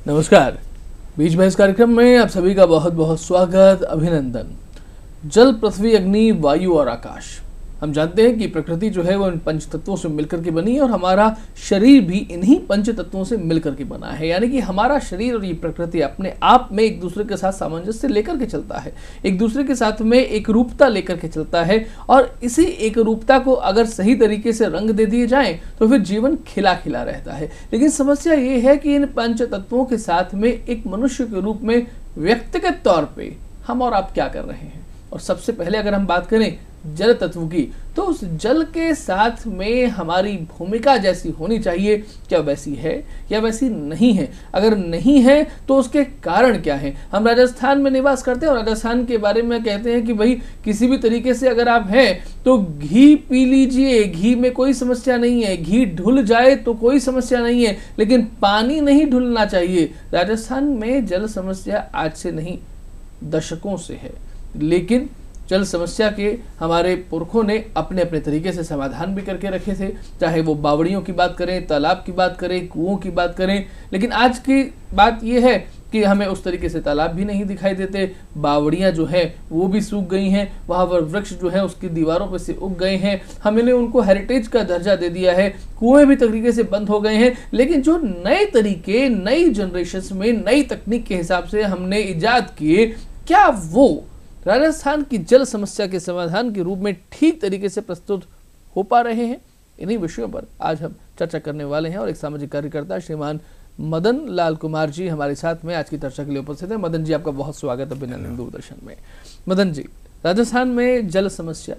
नमस्कार। बीच में इस कार्यक्रम में आप सभी का बहुत बहुत स्वागत, अभिनंदन। जल, पृथ्वी, अग्नि, वायु और आकाश, हम जानते हैं कि प्रकृति जो है वो इन पंच तत्वों से मिलकर के बनी है और हमारा शरीर भी इन्हीं पंच तत्वों से मिलकर के बना है। यानी कि हमारा शरीर और ये प्रकृति अपने आप में एक दूसरे के साथ सामंजस्य लेकर के चलता है, एक दूसरे के साथ में एक रूपता लेकर के चलता है। और इसी एक रूपता को अगर सही तरीके से रंग दे दिए जाएं तो फिर जीवन खिला खिला रहता है। लेकिन समस्या ये है कि इन पंच तत्वों के साथ में एक मनुष्य के रूप में व्यक्तिगत तौर पे हम और आप क्या कर रहे हैं। और सबसे पहले अगर हम बात करें जल तत्व की, तो उस जल के साथ में हमारी भूमिका जैसी होनी चाहिए, क्या वैसी है या वैसी नहीं है? अगर नहीं है तो उसके कारण क्या है? हम राजस्थान में निवास करते हैं और राजस्थान के बारे में कहते हैं कि भाई किसी भी तरीके से अगर आप हैं तो घी पी लीजिए, घी में कोई समस्या नहीं है, घी ढुल जाए तो कोई समस्या नहीं है, लेकिन पानी नहीं ढुलना चाहिए। राजस्थान में जल समस्या आज से नहीं, दशकों से है, लेकिन जल समस्या के हमारे पुरखों ने अपने अपने तरीके से समाधान भी करके रखे थे, चाहे वो बावड़ियों की बात करें, तालाब की बात करें, कुओं की बात करें। लेकिन आज की बात यह है कि हमें उस तरीके से तालाब भी नहीं दिखाई देते, बावड़ियां जो है वो भी सूख गई हैं, वहाँ पर वृक्ष जो है उसकी दीवारों पर से उग गए हैं, हमने उनको हेरिटेज का दर्जा दे दिया है, कुएं भी तरीके से बंद हो गए हैं। लेकिन जो नए तरीके, नई जनरेशन में नई तकनीक के हिसाब से हमने इजाद किए, क्या वो राजस्थान की जल समस्या के समाधान के रूप में ठीक तरीके से प्रस्तुत हो पा रहे हैं? इन्हीं विषयों पर आज हम चर्चा करने वाले हैं और एक सामाजिक कार्यकर्ता श्रीमान मदन लाल कुमार जी हमारे साथ में आज की चर्चा के लिए उपस्थित है। मदन जी, आपका बहुत स्वागत है अभिनंदन दूरदर्शन में। मदन जी, राजस्थान में जल समस्या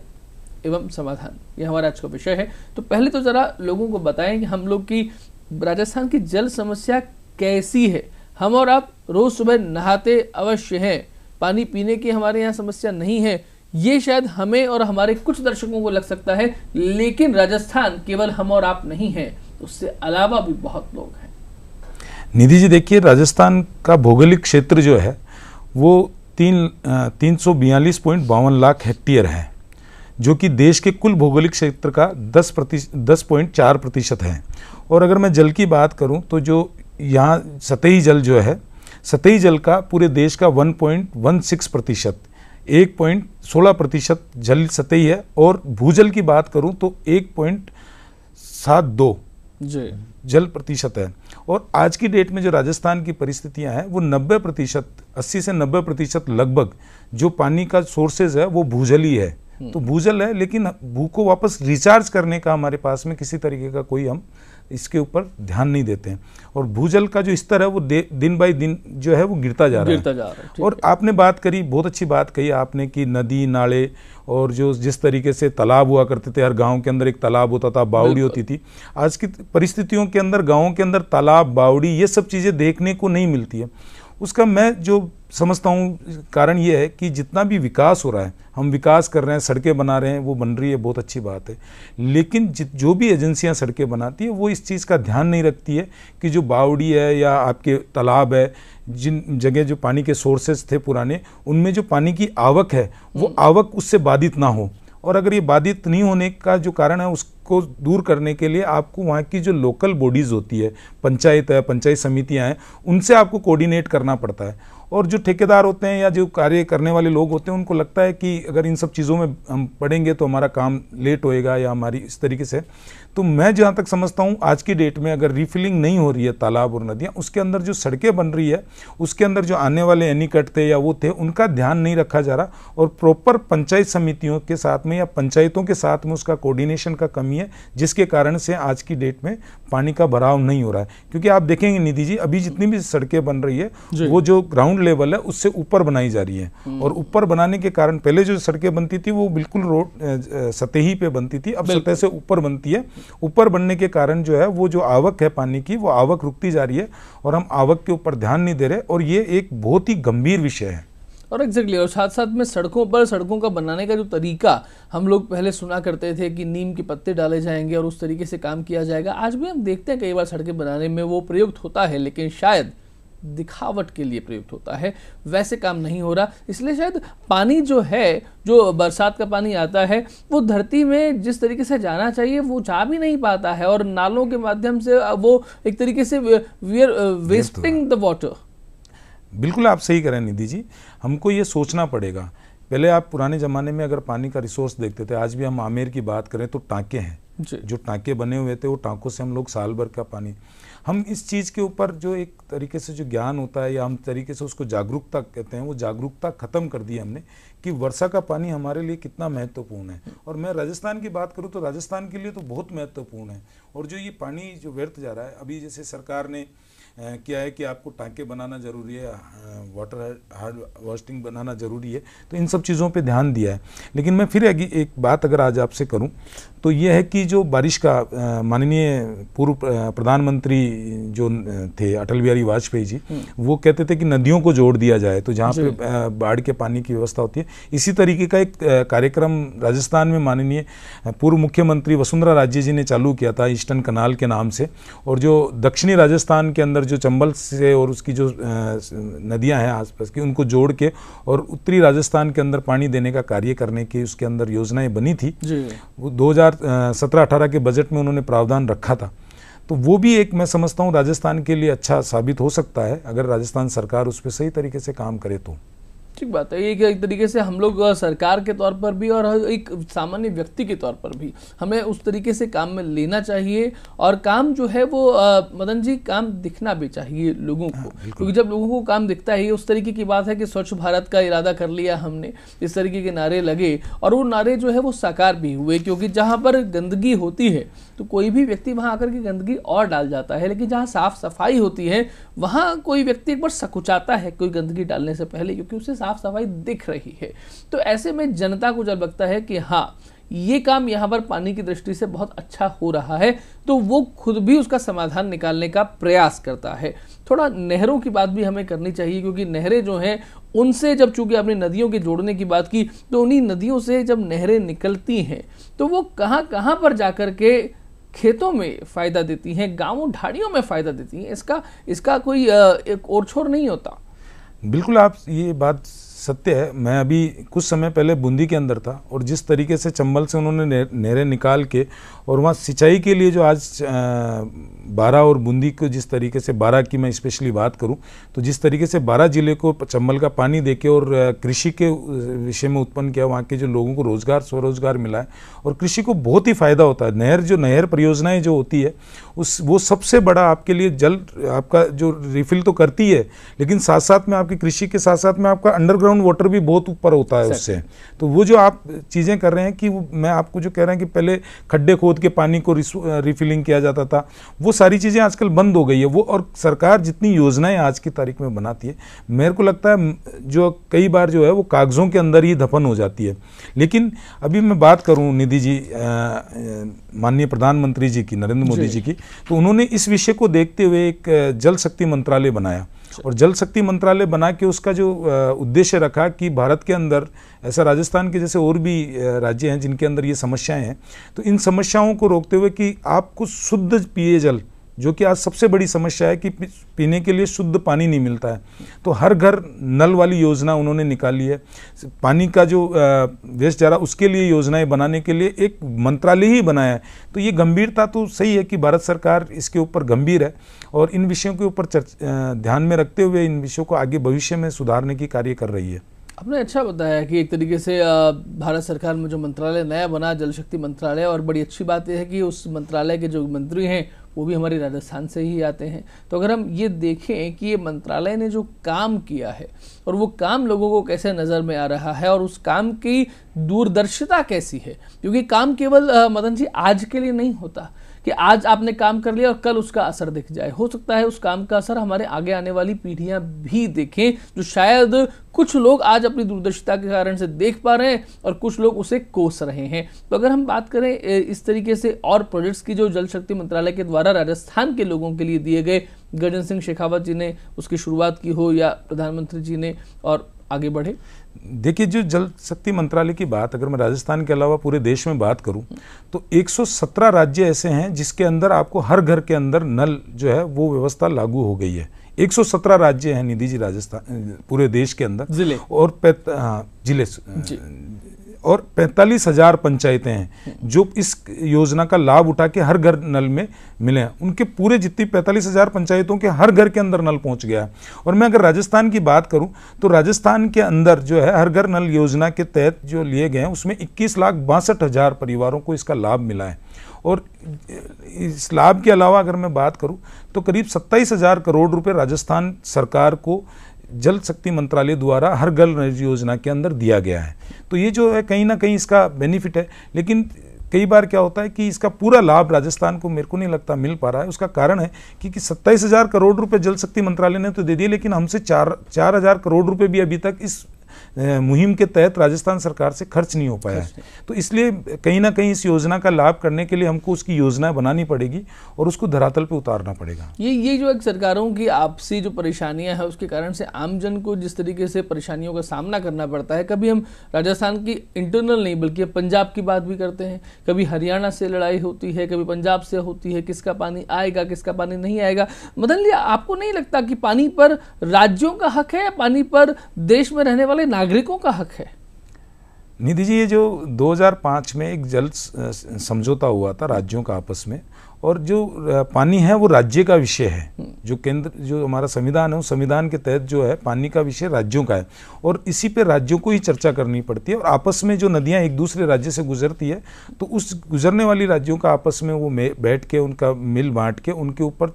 एवं समाधान, ये हमारा आज का विषय है। तो पहले तो जरा लोगों को बताएं कि हम लोग की राजस्थान की जल समस्या कैसी है। हम और आप रोज सुबह नहाते अवश्य हैं, पानी पीने की हमारे यहाँ समस्या नहीं है, ये शायद हमें और हमारे कुछ दर्शकों को लग सकता है, लेकिन राजस्थान केवल हम और आप नहीं हैं, उससे अलावा भी बहुत लोग हैं। निधि जी, देखिए, राजस्थान का भौगोलिक क्षेत्र जो है वो 342.52 लाख हेक्टेयर है, जो कि देश के कुल भौगोलिक क्षेत्र का 10.4% है। और अगर मैं जल की बात करूं तो जो यहाँ सतही जल जो है, सतही जल का पूरे देश का 1.16%, 1.16% जल सतही है। और भूजल की बात करूं तो 1.72 जल प्रतिशत है। और आज की डेट में जो राजस्थान की परिस्थितियां हैं वो 90%, 80 से 90% लगभग जो पानी का सोर्सेज है वो भूजल ही है। तो भूजल है, लेकिन भू को वापस रिचार्ज करने का हमारे पास में किसी तरीके का कोई हम इसके ऊपर ध्यान नहीं देते हैं। और भूजल का जो स्तर है वो दिन बाई दिन जो है वो गिरता जा रहा है। और आपने बात करी, बहुत अच्छी बात कही आपने, कि नदी नाले और जो जिस तरीके से तालाब हुआ करते थे, हर गांव के अंदर एक तालाब होता था, बावड़ी होती थी। आज की परिस्थितियों के अंदर गाँवों के अंदर तालाब, बावड़ी, ये सब चीज़ें देखने को नहीं मिलती है। उसका मैं जो समझता हूँ कारण ये है कि जितना भी विकास हो रहा है, हम विकास कर रहे हैं, सड़कें बना रहे हैं, वो बन रही है, बहुत अच्छी बात है। लेकिन जो भी एजेंसियां सड़कें बनाती है वो इस चीज़ का ध्यान नहीं रखती है कि जो बावड़ी है या आपके तालाब है, जिन जगह जो पानी के सोर्सेज थे पुराने, उनमें जो पानी की आवक है वो आवक उससे बाधित ना हो। और अगर ये बाधित नहीं होने का जो कारण है उसको दूर करने के लिए आपको वहाँ की जो लोकल बॉडीज़ होती है, पंचायत है, पंचायत समितियाँ हैं, उनसे आपको कोऑर्डिनेट करना पड़ता है। और जो ठेकेदार होते हैं या जो कार्य करने वाले लोग होते हैं, उनको लगता है कि अगर इन सब चीज़ों में हम पढ़ेंगे तो हमारा काम लेट होएगा या हमारी इस तरीके से। तो मैं जहाँ तक समझता हूँ आज की डेट में अगर रिफिलिंग नहीं हो रही है तालाब और नदियाँ, उसके अंदर जो सड़कें बन रही है उसके अंदर जो आने वाले एनीकट थे या वो थे, उनका ध्यान नहीं रखा जा रहा। और प्रॉपर पंचायत समितियों के साथ में या पंचायतों के साथ में उसका कोऑर्डिनेशन का कमी है, जिसके कारण से आज की डेट में पानी का भराव नहीं हो रहा है। क्योंकि आप देखेंगे निधि जी, अभी जितनी भी सड़कें बन रही है वो जो ग्राउंड लेवल है उससे ऊपर बनाई जा रही है। और ऊपर बनाने के कारण पहले जो सड़कें बनती थी वो बिल्कुल रोड सतही पे बनती थी, अब सतह से ऊपर बनती है। ऊपर बनने के कारण जो है वो जो आवक है पानी की, वो आवक रुकती जा रही है और हम आवक के ऊपर ध्यान नहीं दे रहे। और ये एक बहुत ही गंभीर विषय है। और एग्जैक्टली, और साथ साथ में सड़कों का बनाने का जो तरीका हम लोग पहले सुना करते थे कि नीम के पत्ते डाले जाएंगे और उस तरीके से काम किया जाएगा। आज भी हम देखते हैं कई बार सड़कें बनाने में वो प्रयुक्त होता है, लेकिन शायद दिखावट के लिए प्रयुक्त होता है, वैसे काम नहीं हो रहा। इसलिए शायद पानी जो है, जो बरसात का पानी आता है, वो धरती में जिस तरीके से जाना चाहिए वो जा भी नहीं पाता है, और नालों के माध्यम से वो एक तरीके से we are wasting the water. बिल्कुल आप सही कह रहे हैं निधि जी, हमको ये सोचना पड़ेगा। पहले आप पुराने ज़माने में अगर पानी का रिसोर्स देखते थे, आज भी हम आमेर की बात करें तो टाँके हैं, जो टाँके बने हुए थे वो टाँकों से हम लोग साल भर का पानी, हम इस चीज़ के ऊपर जो एक तरीके से जो ज्ञान होता है या हम तरीके से उसको जागरूकता कहते हैं, वो जागरूकता ख़त्म कर दी हमने कि वर्षा का पानी हमारे लिए कितना महत्वपूर्ण है। और मैं राजस्थान की बात करूँ तो राजस्थान के लिए तो बहुत महत्वपूर्ण है। और जो ये पानी जो व्यर्थ जा रहा है, अभी जैसे सरकार ने क्या है कि आपको टाँके बनाना ज़रूरी है, वाटर हार्वेस्टिंग बनाना ज़रूरी है, तो इन सब चीज़ों पे ध्यान दिया है। लेकिन मैं फिर एक बात अगर आज आपसे करूं तो ये है कि जो बारिश का माननीय पूर्व प्रधानमंत्री जो थे अटल बिहारी वाजपेयी जी, वो कहते थे कि नदियों को जोड़ दिया जाए तो जहाँ पे बाढ़ के पानी की व्यवस्था होती है। इसी तरीके का एक कार्यक्रम राजस्थान में माननीय पूर्व मुख्यमंत्री वसुंधरा राजे जी ने चालू किया था ईस्टर्न कनाल के नाम से। और जो दक्षिणी राजस्थान के अंदर जो चंबल से और उसकी जो नदियां हैं आसपास की, उनको जोड़ के और उत्तरी राजस्थान के अंदर पानी देने का कार्य करने की उसके अंदर योजनाएं बनी थी। वो 2017-18 के बजट में उन्होंने प्रावधान रखा था। तो वो भी एक मैं समझता हूँ राजस्थान के लिए अच्छा साबित हो सकता है अगर राजस्थान सरकार उस पर सही तरीके से काम करे तो। ठीक बात है। ये एक तरीके से हम लोग सरकार के तौर पर भी और एक सामान्य व्यक्ति के तौर पर भी हमें उस तरीके से काम में लेना चाहिए, और काम जो है वो मदन जी काम दिखना भी चाहिए लोगों को, क्योंकि जब लोगों को काम दिखता है, उस तरीके की बात है कि स्वच्छ भारत का इरादा कर लिया हमने, इस तरीके के नारे लगे और वो नारे जो है वो साकार भी हुए, क्योंकि जहाँ पर गंदगी होती है तो कोई भी व्यक्ति वहाँ आकर के गंदगी और डाल जाता है, लेकिन जहाँ साफ सफाई होती है वहाँ कोई व्यक्ति एक बार सकुचाता है कोई गंदगी डालने से पहले, क्योंकि उसे साफ सफाई दिख रही है। तो ऐसे में जनता को जब लगता है कि हाँ ये काम यहाँ पर पानी की दृष्टि से बहुत अच्छा हो रहा है, तो वो खुद भी उसका समाधान निकालने का प्रयास करता है। थोड़ा नहरों की बात भी हमें करनी चाहिए, क्योंकि नहरें जो हैं उनसे, जब चूंकि आपने नदियों के जोड़ने की बात की, तो उन्हीं नदियों से जब नहरें निकलती हैं तो वो कहाँ कहाँ पर जाकर के खेतों में फ़ायदा देती हैं, गाँवों ढाड़ियों में फ़ायदा देती हैं, इसका कोई एक ओर छोर नहीं होता। बिल्कुल आप ये बात सत्य है। मैं अभी कुछ समय पहले बूंदी के अंदर था और जिस तरीके से चंबल से उन्होंने नहरें निकाल के और वहाँ सिंचाई के लिए जो आज बारां और बूंदी को जिस तरीके से, बारां की मैं स्पेशली बात करूं तो जिस तरीके से बारां जिले को चंबल का पानी देके और कृषि के विषय में उत्पन्न किया, वहाँ के जो लोगों को रोजगार स्वरोजगार मिला है और कृषि को बहुत ही फायदा होता है। नहर परियोजनाएं जो होती है वो सबसे बड़ा आपके लिए जल आपका जो रिफिल तो करती है, लेकिन साथ साथ में आपकी कृषि के साथ साथ में आपका अंडरग्राउंड वाटर भी बहुत ऊपर होता है उससे। तो वो जो आप चीज़ें कर रहे हैं कि मैं आपको जो कह रहा है कि पहले खड्डे खोद के पानी को रिफिलिंग किया जाता था, वो सारी चीज़ें आजकल बंद हो गई है वो। और सरकार जितनी योजनाएं आज की तारीख में बनाती है, मेरे को लगता है जो कई बार जो है वो कागज़ों के अंदर ही दफन हो जाती है। लेकिन अभी मैं बात करूं निधि जी, माननीय प्रधानमंत्री जी की, नरेंद्र मोदी जी की, तो उन्होंने इस विषय को देखते हुए एक जल शक्ति मंत्रालय बनाया और जल शक्ति मंत्रालय बना के उसका जो उद्देश्य रखा कि भारत के अंदर ऐसा राजस्थान के जैसे और भी राज्य हैं जिनके अंदर ये समस्याएं हैं, तो इन समस्याओं को रोकते हुए कि आपको शुद्ध पिए जल, जो कि आज सबसे बड़ी समस्या है कि पीने के लिए शुद्ध पानी नहीं मिलता है, तो हर घर नल वाली योजना उन्होंने निकाली है। पानी का जो वेस्ट जा रहा उसके लिए योजनाएं बनाने के लिए एक मंत्रालय ही बनाया है। तो ये गंभीरता तो सही है कि भारत सरकार इसके ऊपर गंभीर है और इन विषयों के ऊपर ध्यान में रखते हुए इन विषयों को आगे भविष्य में सुधारने की कार्य कर रही है। आपने अच्छा बताया कि एक तरीके से भारत सरकार में जो मंत्रालय नया बना, जल शक्ति मंत्रालय, और बड़ी अच्छी बात यह है कि उस मंत्रालय के जो मंत्री हैं वो भी हमारे राजस्थान से ही आते हैं। तो अगर हम ये देखें कि ये मंत्रालय ने जो काम किया है और वो काम लोगों को कैसे नज़र में आ रहा है और उस काम की दूरदर्शिता कैसी है, क्योंकि काम केवल मदन जी आज के लिए नहीं होता कि आज आपने काम कर लिया और कल उसका असर दिख जाए। हो सकता है उस काम का असर हमारे आगे आने वाली पीढ़ियां भी देखें, जो शायद कुछ लोग आज अपनी दूरदर्शिता के कारण से देख पा रहे हैं और कुछ लोग उसे कोस रहे हैं। तो अगर हम बात करें इस तरीके से और प्रोजेक्ट्स की जो जल शक्ति मंत्रालय के द्वारा राजस्थान के लोगों के लिए दिए गए, गजेंद्र सिंह शेखावत जी ने उसकी शुरुआत की हो या प्रधानमंत्री जी ने, और आगे बढ़े। देखिए, जो जल शक्ति मंत्रालय की बात अगर मैं राजस्थान के अलावा पूरे देश में बात करूं तो 117 राज्य ऐसे हैं जिसके अंदर आपको हर घर के अंदर नल जो है वो व्यवस्था लागू हो गई है। 117 राज्य हैं निधि जी राजस्थान पूरे देश के अंदर, जिले और जिले और 45,000 पंचायतें हैं जो इस योजना का लाभ उठा के हर घर नल में मिले हैं। उनके पूरे जितनी 45,000 पंचायतों के हर घर के अंदर नल पहुंच गया है। और मैं अगर राजस्थान की बात करूं तो राजस्थान के अंदर जो है हर घर नल योजना के तहत जो लिए गए हैं उसमें 21,62,000 परिवारों को इसका लाभ मिला है। और इस लाभ के अलावा अगर मैं बात करूं तो करीब 27,000 करोड़ रुपए राजस्थान सरकार को जल शक्ति मंत्रालय द्वारा हर घर नल योजना के अंदर दिया गया है। तो ये जो है कहीं ना कहीं इसका बेनिफिट है, लेकिन कई बार क्या होता है कि इसका पूरा लाभ राजस्थान को मेरे को नहीं लगता मिल पा रहा है। उसका कारण है कि 27,000 करोड़ रुपए जल शक्ति मंत्रालय ने तो दे दिए, लेकिन हमसे 4,000 करोड़ रुपए भी अभी तक इस मुहिम के तहत राजस्थान सरकार से खर्च नहीं हो पाया है। तो इसलिए कहीं ना कहीं इस योजना का लाभ करने के लिए हमको उसकी योजना बनानी पड़ेगी और उसको धरातल पे उतारना पड़ेगा। ये जो एक सरकारों की आपसी जो परेशानियां हैं उसके कारण से आमजन को जिस तरीके से परेशानियों का सामना करना पड़ता है, कभी हम राजस्थान की इंटरनल नहीं बल्कि पंजाब की बात भी करते हैं, कभी हरियाणा से लड़ाई होती है, कभी पंजाब से होती है, किसका पानी आएगा किसका पानी नहीं आएगा। मदन जी, आपको नहीं लगता कि पानी पर राज्यों का हक है या पानी पर देश में रहने वाले नागरिकों का हक है? निधि जी, ये जो 2005 में एक जल समझौता हुआ था राज्यों का आपस में, और जो पानी है वो राज्य का विषय है। जो केंद्र जो हमारा संविधान है उस संविधान के तहत जो है पानी का विषय राज्यों का है और इसी पे राज्यों को ही चर्चा करनी पड़ती है। और आपस में जो नदियां एक दूसरे राज्य से गुजरती है तो उस गुजरने वाली राज्यों का आपस में वो बैठ के उनका मिल बांट के उनके ऊपर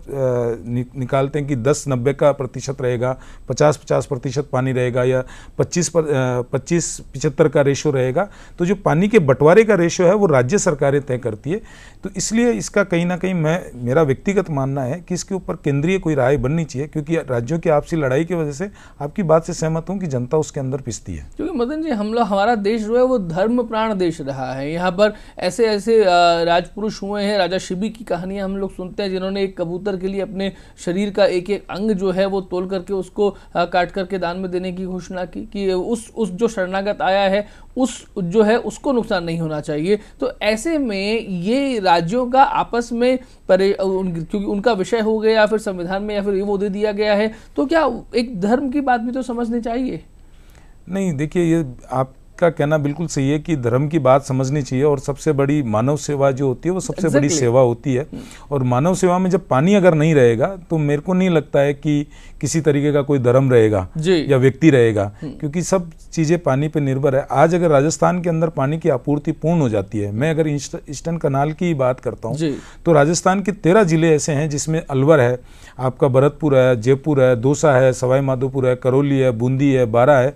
निकालते हैं कि 10-90 का प्रतिशत रहेगा, 50-50% पानी रहेगा या 25-75 का रेशो रहेगा। तो जो पानी के बंटवारे का रेशो है वो राज्य सरकारें तय करती है। तो इसलिए इसका कहीं ना कहीं मेरा व्यक्तिगत मानना है कि इसके ऊपर केंद्रीय कोई राय बननी चाहिए, क्योंकि राज्यों की आपसी लड़ाई की वजह से आपकी बात से सहमत हूं कि जनता उसके अंदर पिसती है। क्योंकि मदन जी, हमारा देश जो है वो धर्म प्राण देश रहा है। यहाँ पर ऐसे ऐसे राजपुरुष हुए हैं, राजा शिबी की कहानियां हम लोग सुनते हैं जिन्होंने एक कबूतर के लिए अपने शरीर का एक एक अंग जो है वो तोल करके उसको काट करके दान में देने की घोषणा की कि उस जो शरणागत आया है उस जो है उसको नुकसान नहीं होना चाहिए। तो ऐसे में ये राज्यों का आपस में क्योंकि उनका विषय हो गया या फिर संविधान में या फिर वो दे दिया गया है, तो क्या एक धर्म की बात भी तो समझनी चाहिए? नहीं, देखिए, ये आपका कहना बिल्कुल सही है कि धर्म की बात समझनी चाहिए और सबसे बड़ी मानव सेवा जो होती है वो सबसे बड़ी सेवा होती है। और मानव सेवा में जब पानी अगर नहीं रहेगा तो मेरे को नहीं लगता है कि किसी तरीके का कोई धर्म रहेगा या व्यक्ति रहेगा, क्योंकि सब चीजें पानी पे निर्भर है। आज अगर राजस्थान के अंदर पानी की आपूर्ति पूर्ण हो जाती है, मैं अगर ईस्टर्न कनाल की बात करता हूँ तो राजस्थान के 13 जिले ऐसे हैं जिसमें अलवर है, आपका भरतपुर है, जयपुर है, दौसा है, सवाई माधोपुर है, करौली है, बूंदी है, बारा है,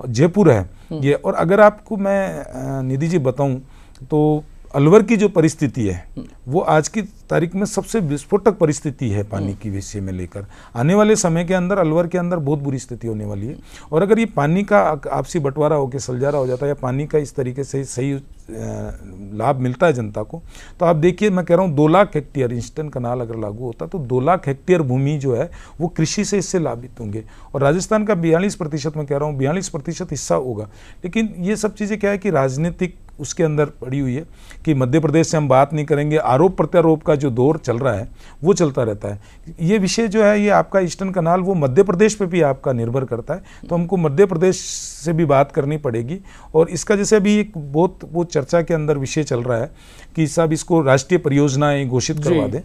जयपुर है ये। और अगर आपको मैं निधि जी बताऊं तो अलवर की जो परिस्थिति है वो आज की तारीख में सबसे विस्फोटक परिस्थिति है पानी की विषय में लेकर। आने वाले समय के अंदर अलवर के अंदर बहुत बुरी स्थिति होने वाली है। और अगर ये पानी का आपसी बंटवारा होकर सलजारा हो जाता है या पानी का इस तरीके से सही लाभ मिलता है जनता को, तो आप देखिए, मैं कह रहा हूँ 2 लाख हेक्टेयर ईस्टर्न कनाल अगर लागू होता तो 2 लाख हेक्टेयर भूमि जो है वो कृषि से इससे लाभित होंगे। और राजस्थान का 42%, मैं कह रहा हूँ 42% हिस्सा होगा। लेकिन ये सब चीज़ें क्या है कि राजनीतिक उसके अंदर पड़ी हुई है कि मध्य प्रदेश से हम बात नहीं करेंगे, आरोप प्रत्यारोप का जो दौर चल रहा है वो चलता रहता है। ये विषय जो है ये आपका ईस्टर्न कनाल वो मध्य प्रदेश पे भी आपका निर्भर करता है, तो हमको मध्य प्रदेश से भी बात करनी पड़ेगी। और इसका जैसे अभी एक बहुत वो चर्चा के अंदर विषय चल रहा है कि सब इसको राष्ट्रीय परियोजनाएं घोषित करवा दें,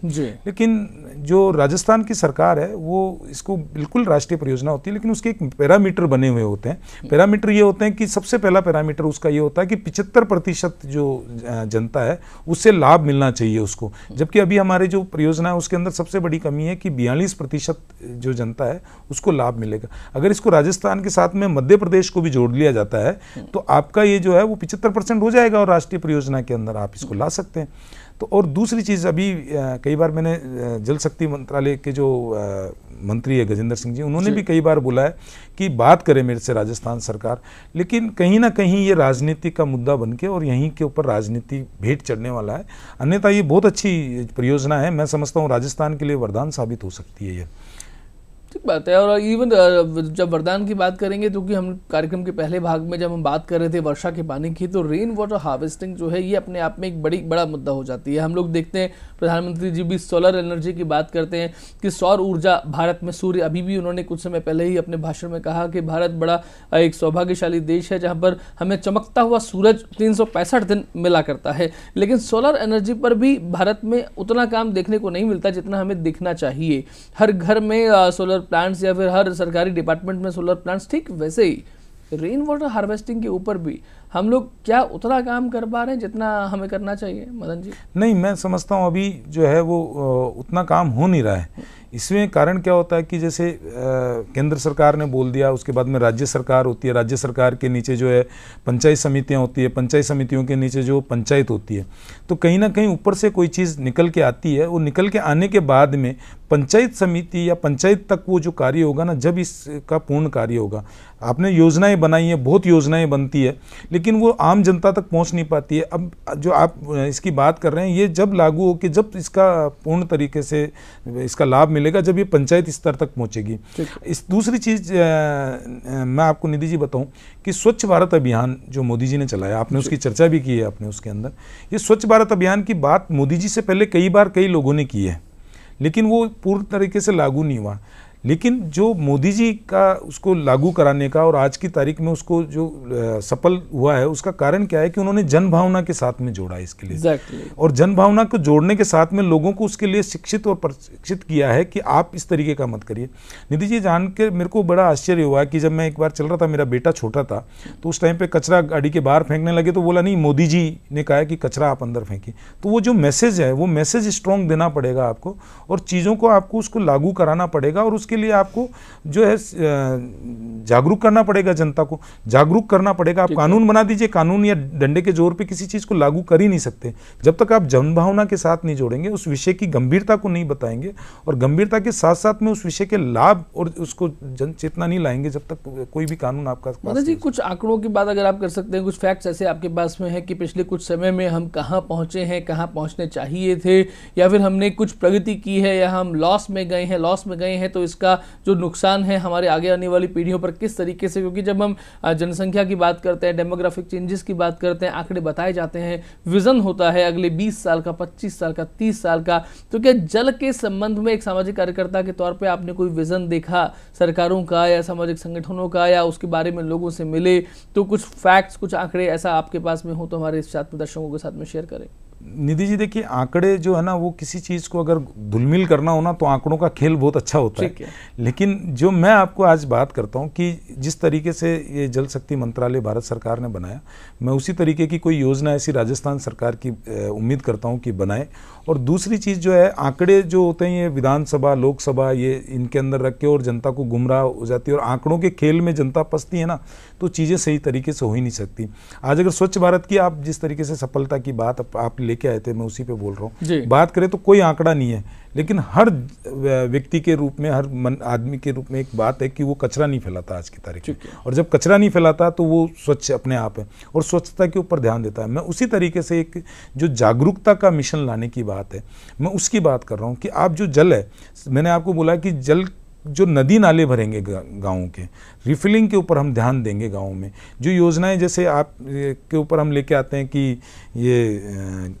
लेकिन जो राजस्थान की सरकार है वो इसको बिल्कुल राष्ट्रीय परियोजना होती है, लेकिन उसके एक पैरामीटर बने हुए होते हैं। पैरामीटर ये होते हैं कि सबसे पहला पैरामीटर उसका ये होता है कि 75% जो जनता है उससे लाभ मिलना चाहिए उसको, जबकि अभी हमारे जो परियोजना है उसके अंदर सबसे बड़ी कमी है कि 42% जो जनता है उसको लाभ मिलेगा। अगर इसको राजस्थान के साथ में मध्य प्रदेश को भी जोड़ लिया जाता है तो आपका ये जो है वो 75% हो जाएगा और राष्ट्रीय परियोजना के अंदर आप इसको ला सकते हैं। तो और दूसरी चीज़, अभी कई बार मैंने जल शक्ति मंत्रालय के जो मंत्री है गजेंद्र सिंह जी, उन्होंने भी कई बार बोला है कि बात करे मेरे से राजस्थान सरकार, लेकिन कहीं ना कहीं ये राजनीति का मुद्दा बन के और यहीं के ऊपर राजनीति भेंट चढ़ने वाला है। अन्यथा ये बहुत अच्छी परियोजना है, मैं समझता हूँ राजस्थान के लिए वरदान साबित हो सकती है ये। ठीक बात है। और इवन जब वरदान की बात करेंगे, तो कि हम कार्यक्रम के पहले भाग में जब हम बात कर रहे थे वर्षा के पानी की, तो रेन वाटर हार्वेस्टिंग जो है ये अपने आप में एक बड़ा मुद्दा हो जाती है। हम लोग देखते हैं प्रधानमंत्री जी भी सोलर एनर्जी की बात करते हैं कि सौर ऊर्जा भारत में, सूर्य, अभी भी उन्होंने कुछ समय पहले ही अपने भाषण में कहा कि भारत बड़ा एक सौभाग्यशाली देश है जहाँ पर हमें चमकता हुआ सूरज 365 दिन मिला करता है। लेकिन सोलर एनर्जी पर भी भारत में उतना काम देखने को नहीं मिलता जितना हमें दिखना चाहिए। हर घर में सोलर प्लांट्स या फिर हर सरकारी डिपार्टमेंट में सोलर प्लांट्स, ठीक वैसे ही रेन वाटर हार्वेस्टिंग के ऊपर भी हम लोग क्या उतना काम कर पा रहे हैं जितना हमें करना चाहिए, मदन जी? नहीं, मैं समझता हूँ अभी जो है वो उतना काम हो नहीं रहा है। इसमें कारण क्या होता है कि जैसे केंद्र सरकार ने बोल दिया, उसके बाद में राज्य सरकार होती है, राज्य सरकार के नीचे जो है पंचायत समितियां होती है, पंचायत समितियों के नीचे जो पंचायत होती है, तो कहीं ना कहीं ऊपर से कोई चीज़ निकल के आती है। वो निकल के आने के बाद में पंचायत समिति या पंचायत तक वो जो कार्य होगा ना, जब इसका पूर्ण कार्य होगा। आपने योजनाएं बनाई हैं, बहुत योजनाएं बनती है, लेकिन वो आम जनता तक पहुंच नहीं पाती है। अब जो आप इसकी बात कर रहे हैं, ये जब लागू हो कि जब इसका पूर्ण तरीके से इसका लाभ मिलेगा, जब ये पंचायत स्तर तक पहुंचेगी। इस दूसरी चीज़ मैं आपको निधि जी बताऊं कि स्वच्छ भारत अभियान जो मोदी जी ने चलाया, आपने उसकी चर्चा भी की है आपने उसके अंदर। ये स्वच्छ भारत अभियान की बात मोदी जी से पहले कई लोगों ने की है, लेकिन वो पूर्ण तरीके से लागू नहीं हुआ। लेकिन जो मोदी जी का उसको लागू कराने का और आज की तारीख में उसको जो सफल हुआ है, उसका कारण क्या है कि उन्होंने जन भावना के साथ में जोड़ा इसके लिए। Exactly. और जन भावना को जोड़ने के साथ में लोगों को उसके लिए शिक्षित और प्रशिक्षित किया है कि आप इस तरीके का मत करिए। निधि जी, जान के मेरे को बड़ा आश्चर्य हुआ कि जब मैं एक बार चल रहा था, मेरा बेटा छोटा था, तो उस टाइम पे कचरा गाड़ी के बाहर फेंकने लगे, तो बोला नहीं, मोदी जी ने कहा है कि कचरा आप अंदर फेंकिए। तो वो जो मैसेज है, वो मैसेज स्ट्रॉन्ग देना पड़ेगा आपको, और चीज़ों को आपको उसको लागू कराना पड़ेगा, और उसके लिए आपको जो है जागरूक करना पड़ेगा, जनता को जागरूक करना पड़ेगा। आप कानून बना दीजिए, कानून या डंडे के जोर पे किसी चीज़ को लागू कर ही नहीं सकते जब तक आप जनभावना के साथ नहीं जोड़ेंगे, उस विषय की गंभीरता को नहीं बताएंगे, और गंभीरता के साथ साथ में उस विषय के लाभ और उसको जन चेतना नहीं लाएंगे, जब तक कोई भी कानून आपका। मतलब जी, कुछ आंकड़ों की बात अगर आप कर सकते हैं, कुछ फैक्ट्स ऐसे आपके पास में है कि पिछले कुछ समय में हम कहाँ पहुँचे हैं, कहाँ पहुँचने चाहिए थे, या फिर हमने कुछ प्रगति की है, या हम लॉस में गए हैं, तो इसका जो नुकसान है हमारे आगे आने वाली पीढ़ियों पर किस तरीके से, क्योंकि जब हम जनसंख्या की बात करते हैं, डेमोग्राफिक चेंजेस की बात करते हैं, आंकड़े बताए जाते हैं, विजन होता है अगले 20 साल का, 25 साल का, 30 साल का, तो क्या जल के संबंध में एक सामाजिक कार्यकर्ता के तौर पे आपने कोई विजन देखा सरकारों का या सामाजिक संगठनों का, या उसके बारे में लोगों से मिले, तो कुछ फैक्ट्स, कुछ आंकड़े ऐसा आपके पास में हो तो हमारे साथ में दर्शकों के साथ में शेयर करें। निधि जी, देखिए, आंकड़े जो है ना, वो किसी चीज़ को अगर धुलमिल करना हो ना, तो आंकड़ों का खेल बहुत अच्छा होता है। लेकिन जो मैं आपको आज बात करता हूँ कि जिस तरीके से ये जल शक्ति मंत्रालय भारत सरकार ने बनाया, मैं उसी तरीके की कोई योजना ऐसी राजस्थान सरकार की उम्मीद करता हूँ कि बनाए। और दूसरी चीज़ जो है, आंकड़े जो होते हैं ये विधानसभा, लोकसभा, ये इनके अंदर रख के और जनता को गुमराह हो जाती है, और आंकड़ों के खेल में जनता फंसती है ना, तो चीज़ें सही तरीके से हो ही नहीं सकती। आज अगर स्वच्छ भारत की आप जिस तरीके से सफलता की बात आप लेके आए थे, मैं उसी पे बोल रहा हूँ। बात करें तो कोई आंकड़ा नहीं है, लेकिन हर व्यक्ति के रूप में, हर आदमी के रूप में एक बात है कि वो कचरा नहीं फैलाता आज की तारीख में, और जब कचरा नहीं फैलाता तो वो स्वच्छ अपने आप है और स्वच्छता के ऊपर ध्यान देता है। मैं उसी तरीके से एक जो जागरूकता का मिशन लाने की बात है, मैं उसकी बात कर रहा हूँ कि आप जो जल है, मैंने आपको बोला कि जल जो नदी नाले भरेंगे गाँवों के, रिफिलिंग के ऊपर हम ध्यान देंगे गाँवों में। जो योजनाएं जैसे आप के ऊपर हम लेके आते हैं कि ये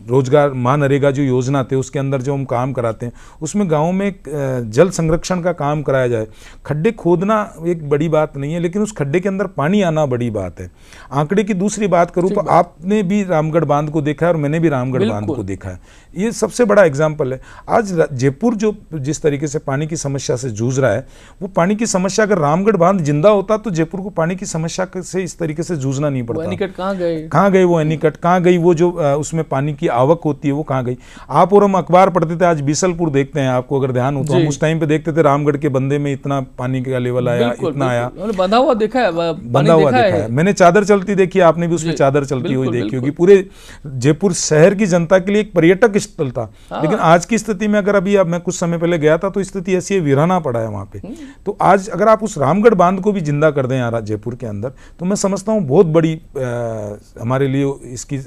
रोजगार मनरेगा जो योजना थे, उसके अंदर जो हम काम कराते हैं, उसमें गाँव में जल संरक्षण का काम कराया जाए। खड्डे खोदना एक बड़ी बात नहीं है, लेकिन उस खड्डे के अंदर पानी आना बड़ी बात है। आंकड़े की दूसरी बात करूं तो आपने भी रामगढ़ बांध को देखा है और मैंने भी रामगढ़ बांध को देखा है। ये सबसे बड़ा एग्जाम्पल है। आज जयपुर जो जिस तरीके से पानी की समस्या से जूझ रहा है, वो पानी की समस्या, अगर रामगढ़ बांध जिंदा होता तो जयपुर को पानी की समस्या से इस तरीके से जूझना नहीं पड़ता। एनीकट कहाँ गए वो एनीकट कहाँ गई, वो जो उसमें पानी की आवक होती है वो कहाँ गई। आप और हम अखबार पढ़ते थे, आज बीसलपुर देखते हैं, आपको अगर ध्यान हो तो, हम उस टाइम पे देखते थे रामगढ़ के बंदे में इतना पानी का लेवल आया, इतना आया, बंधा हुआ देखा है। मैंने चादर चलती देखी, आपने भी उसमें चादर चलती हुई देखी होगी। पूरे जयपुर शहर की जनता के लिए एक पर्यटक स्थल था। लेकिन आज की स्थिति में, अगर अभी मैं कुछ समय पहले गया था, तो स्थिति ऐसी है, वीराना पड़ा है वहां पे। तो आज अगर आप उस रामगढ़ बांध को भी जिंदा कर दें यार जयपुर के अंदर, तो मैं समझता हूँ बहुत बड़ी हमारे लिए इसकी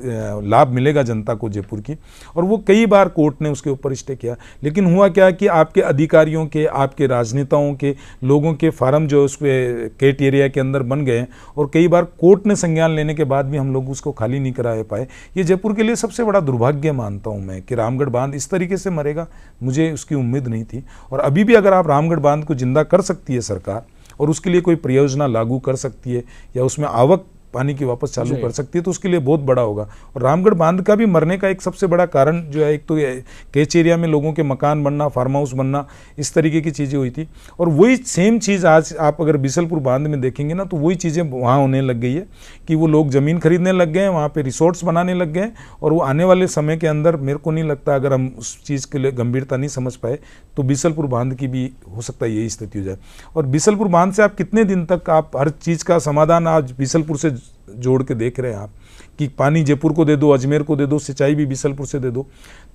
लाभ मिलेगा जनता को, जयपुर की, और वो कई बार कोर्ट ने उसके ऊपर स्टे किया। लेकिन हुआ क्या कि आपके अधिकारियों के, आपके राजनेताओं के, लोगों के फार्म जो उस कैट एरिया के अंदर बन गए, और कई बार कोर्ट ने संज्ञान लेने के बाद भी हम लोग उसको खाली नहीं करा पाए। ये जयपुर के लिए सबसे बड़ा दुर्भाग्य मानता हूं मैं कि रामगढ़ बांध इस तरीके से मरेगा, मुझे उसकी उम्मीद नहीं थी। और अभी भी अगर आप रामगढ़ बांध को जिंदा कर सकती है सरकार, और उसके लिए कोई परियोजना लागू कर सकती है, या उसमें आवक पानी की वापस चालू कर सकती है, तो उसके लिए बहुत बड़ा होगा। और रामगढ़ बांध का भी मरने का एक सबसे बड़ा कारण जो है, एक तो कैच एरिया में लोगों के मकान बनना, फार्म हाउस बनना, इस तरीके की चीज़ें हुई थी। और वही सेम चीज़ आज आप अगर बिसलपुर बांध में देखेंगे ना, तो वही चीज़ें वहाँ होने लग गई है कि वो लोग ज़मीन खरीदने लग गए हैं, वहाँ पे रिसोर्ट्स बनाने लग गए हैं। और वो आने वाले समय के अंदर मेरे को नहीं लगता, अगर हम उस चीज़ के लिए गंभीरता नहीं समझ पाए, तो बिसलपुर बांध की भी हो सकता है यही स्थिति हो जाए। और बिसलपुर बांध से आप कितने दिन तक आप हर चीज़ का समाधान आज बिसलपुर से जोड़ के देख रहे हैं आप, कि पानी जयपुर को दे दो, अजमेर को दे दो, सिंचाई भी बिसलपुर से दे दो।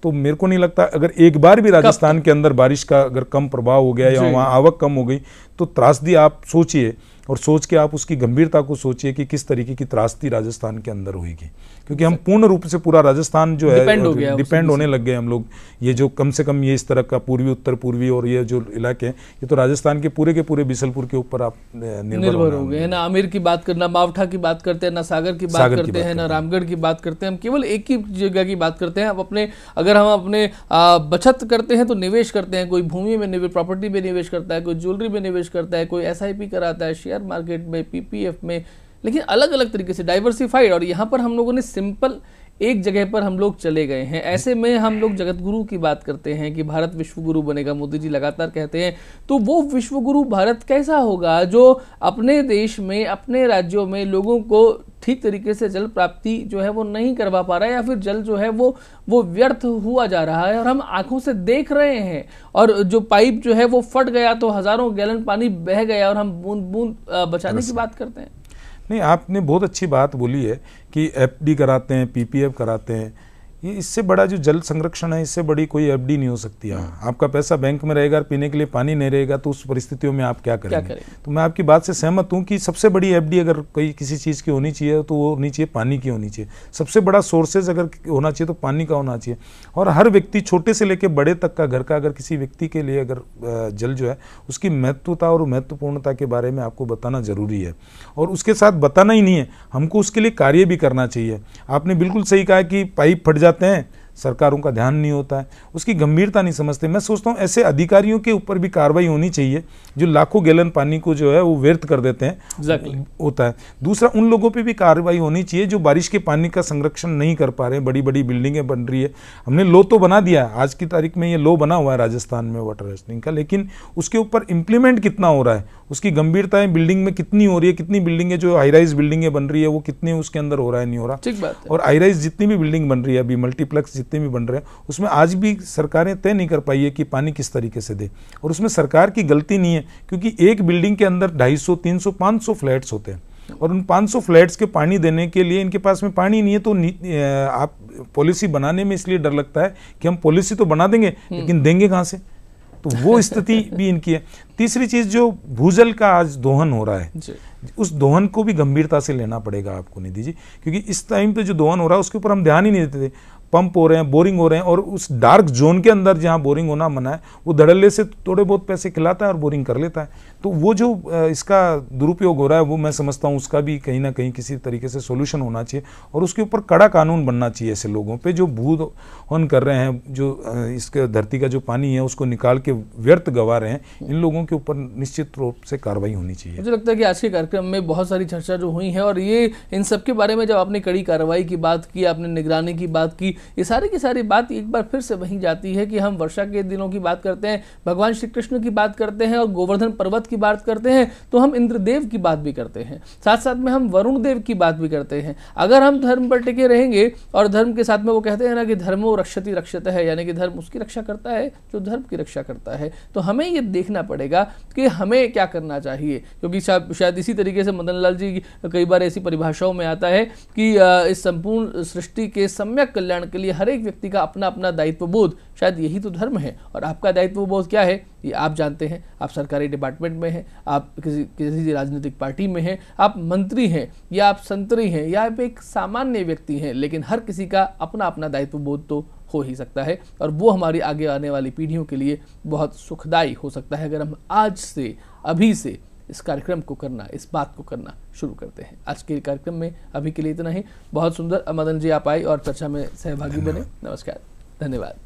तो मेरे को नहीं लगता अगर एक बार भी राजस्थान के अंदर बारिश का अगर कम प्रभाव हो गया, या वहाँ आवक कम हो गई, तो त्रासदी आप सोचिए, और सोच के आप उसकी गंभीरता को सोचिए कि किस तरीके की त्रासदी राजस्थान के अंदर होगी। क्योंकि हम पूर्ण रूप से पूरा राजस्थान जो है डिपेंड होने लग गए हम लोग। ये जो कम से कम ये इस तरह का पूर्वी, उत्तर पूर्वी और ये जो इलाके हैं, ये तो राजस्थान के पूरे बिसलपुर के ऊपर आप निर्भर हो गए हैं ना। आमेर की बात करना, मावठा की बात करते हैं ना, सागर की बात करते हैं ना, रामगढ़ की बात करते हैं। हम केवल एक ही जगह की बात करते हैं। अगर हम अपने बचत करते हैं तो निवेश करते हैं, कोई भूमि में निवेश, प्रॉपर्टी में निवेश करता है, कोई ज्वेलरी में निवेश करता है, कोई SIP कराता है, शेयर मार्केट में, PPF में, लेकिन अलग अलग तरीके से डाइवर्सिफाइड। और यहाँ पर हम लोगों ने सिंपल एक जगह पर हम लोग चले गए हैं। ऐसे में हम लोग जगत गुरु की बात करते हैं कि भारत विश्व गुरु बनेगा, मोदी जी लगातार कहते हैं। तो वो विश्व गुरु भारत कैसा होगा जो अपने देश में, अपने राज्यों में लोगों को ठीक तरीके से जल प्राप्ति जो है वो नहीं करवा पा रहा है, या फिर जल जो है वो व्यर्थ हुआ जा रहा है और हम आंखों से देख रहे हैं। और जो पाइप जो है वो फट गया तो हजारों गैलन पानी बह गया, और हम बूंद बूंद बचाने की बात करते हैं। नहीं, आपने बहुत अच्छी बात बोली है कि FD कराते हैं, PPF कराते हैं। ये इससे बड़ा जो जल संरक्षण है, इससे बड़ी कोई FD नहीं हो सकती है। आपका पैसा बैंक में रहेगा, पीने के लिए पानी नहीं रहेगा, तो उस परिस्थितियों में आप क्या करेंगे? तो मैं आपकी बात से सहमत हूँ कि सबसे बड़ी FD अगर कोई किसी चीज़ की होनी चाहिए तो वो होनी चाहिए पानी की होनी चाहिए। सबसे बड़ा सोर्सेज अगर होना चाहिए तो पानी का होना चाहिए। और हर व्यक्ति, छोटे से लेकर बड़े तक का घर का, अगर किसी व्यक्ति के लिए अगर जल जो है उसकी महत्वता और महत्वपूर्णता के बारे में आपको बताना जरूरी है। और उसके साथ बताना ही नहीं है, हमको उसके लिए कार्य भी करना चाहिए। आपने बिल्कुल सही कहा कि पाइप फट जाते हैं, सरकारों का ध्यान नहीं होता है, उसकी गंभीरता नहीं समझते। मैं सोचता हूँ ऐसे अधिकारियों के ऊपर भी कार्रवाई होनी चाहिए जो लाखों गैलन पानी को जो है वो व्यर्थ कर देते हैं। होता है। दूसरा, उन लोगों पे भी कार्रवाई होनी चाहिए जो बारिश के पानी का संरक्षण नहीं कर पा रहे हैं। बड़ी बड़ी बिल्डिंगें बन रही है, हमने लो तो बना दिया है, आज की तारीख में ये लो बना हुआ है राजस्थान में वाटर हार्वेस्टिंग का, लेकिन उसके ऊपर इंप्लीमेंट कितना हो रहा है, उसकी गंभीरताएं बिल्डिंग में कितनी हो रही है, कितनी बिल्डिंगें जो हाई राइज बिल्डिंगें बन रही है वो कितने उसके अंदर हो रहा है, नहीं हो रहा। ठीक बात है। और हाई राइज जितनी भी बिल्डिंग बन रही है अभी, मल्टीप्लेक्स जितने भी बन रहे हैं, उसमें आज भी सरकारें तय नहीं कर पाई है कि पानी किस तरीके से दे। और उसमें सरकार की गलती नहीं है, क्योंकि एक बिल्डिंग के अंदर 250, 300, 500 फ्लैट्स होते हैं, और उन 500 फ्लैट्स के पानी देने के लिए इनके पास में पानी नहीं है। तो आप पॉलिसी बनाने में इसलिए डर लगता है कि हम पॉलिसी तो बना देंगे लेकिन देंगे कहाँ से, तो वो स्थिति भी इनकी है। तीसरी चीज, जो भूजल का आज दोहन हो रहा है, उस दोहन को भी गंभीरता से लेना पड़ेगा आपको निधि जी, क्योंकि इस टाइम पे जो दोहन हो रहा है उसके ऊपर हम ध्यान ही नहीं देते थे। पंप हो रहे हैं, बोरिंग हो रहे हैं, और उस डार्क जोन के अंदर जहां बोरिंग होना मना है, वो धड़ल्ले से थोड़े बहुत पैसे खिलाता है और बोरिंग कर लेता है। तो वो जो इसका दुरुपयोग हो रहा है, वो मैं समझता हूँ उसका भी कहीं ना कहीं किसी तरीके से सोल्यूशन होना चाहिए, और उसके ऊपर कड़ा कानून बनना चाहिए ऐसे लोगों पे जो भूदोहन कर रहे हैं, जो इसके धरती का जो पानी है उसको निकाल के व्यर्थ गवा रहे हैं। इन लोगों के ऊपर निश्चित रूप से कार्रवाई होनी चाहिए। मुझे लगता है कि आज के कार्यक्रम में बहुत सारी चर्चा जो हुई है, और ये इन सब के बारे में जब आपने कड़ी कार्रवाई की बात की, आपने निगरानी की बात की, ये सारी की सारी बात एक बार फिर से वहीं जाती है कि हम वर्षा के दिनों की बात करते हैं, भगवान श्री कृष्ण की बात करते हैं, और गोवर्धन पर्वत की बात करते हैं, तो हम इंद्रदेव की बात भी करते हैं, साथ साथ में हम वरुण देव की बात भी करते हैं। अगर हम धर्म पर टिके रहेंगे, और धर्म के साथ में वो कहते हैं ना कि धर्मो रक्षति रक्षत है, यानी कि धर्म उसकी रक्षा करता है जो धर्म की रक्षा करता है, तो हमें ये देखना पड़ेगा कि हमें क्या करना चाहिए। क्योंकि शायद इसी तरीके से मदन लाल जी कई बार ऐसी परिभाषाओं में आता है कि इस संपूर्ण सृष्टि के सम्यक कल्याण कल्याण के लिए हर एक व्यक्ति का अपना अपना दायित्व बोध, शायद यही तो धर्म है। और आपका दायित्व बोध क्या है ये आप जानते हैं। आप सरकारी डिपार्टमेंट में हैं, आप किसी राजनीतिक पार्टी में हैं, आप मंत्री हैं या आप संतरी हैं या आप एक सामान्य व्यक्ति हैं, लेकिन हर किसी का अपना अपना दायित्व बोध तो हो ही सकता है। और वो हमारी आगे आने वाली पीढ़ियों के लिए बहुत सुखदायी हो सकता है अगर हम आज से, अभी से इस कार्यक्रम को करना, इस बात को करना शुरू करते हैं। आज के कार्यक्रम में अभी के लिए इतना ही। बहुत सुंदर मदन जी आप आए और चर्चा में सहभागी बने। नमस्कार, धन्यवाद।